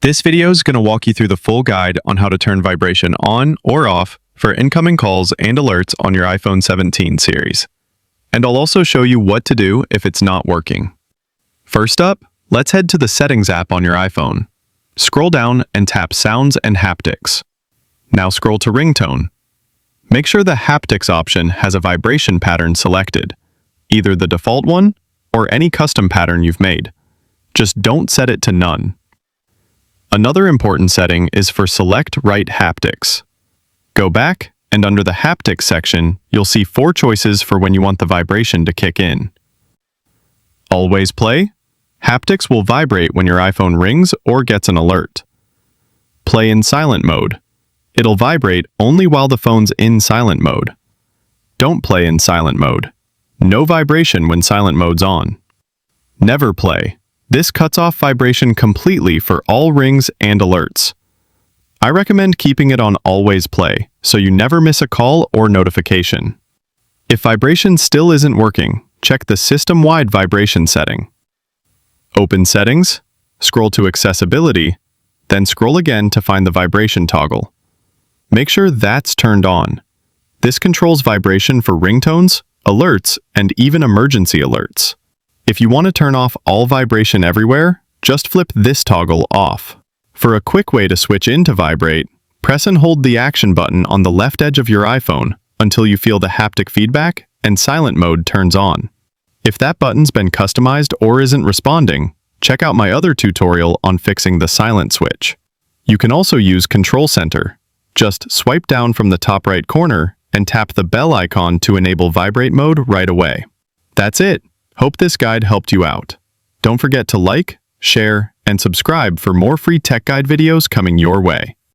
This video is going to walk you through the full guide on how to turn vibration on or off for incoming calls and alerts on your iPhone 17 series. And I'll also show you what to do if it's not working. First up, let's head to the Settings app on your iPhone. Scroll down and tap Sounds and Haptics. Now scroll to Ringtone. Make sure the Haptics option has a vibration pattern selected, either the default one or any custom pattern you've made. Just don't set it to none. Another important setting is for Select Right Haptics. Go back, and under the Haptics section, you'll see 4 choices for when you want the vibration to kick in. Always play. Haptics will vibrate when your iPhone rings or gets an alert. Play in silent mode. It'll vibrate only while the phone's in silent mode. Don't play in silent mode. No vibration when silent mode's on. Never play. This cuts off vibration completely for all rings and alerts. I recommend keeping it on Always Play, so you never miss a call or notification. If vibration still isn't working, check the system-wide vibration setting. Open Settings, scroll to Accessibility, then scroll again to find the vibration toggle. Make sure that's turned on. This controls vibration for ringtones, alerts, and even emergency alerts. If you want to turn off all vibration everywhere, just flip this toggle off. For a quick way to switch into vibrate, press and hold the action button on the left edge of your iPhone until you feel the haptic feedback and silent mode turns on. If that button's been customized or isn't responding, check out my other tutorial on fixing the silent switch. You can also use Control Center. Just swipe down from the top right corner and tap the bell icon to enable vibrate mode right away. That's it. Hope this guide helped you out. Don't forget to like, share, and subscribe for more free tech guide videos coming your way.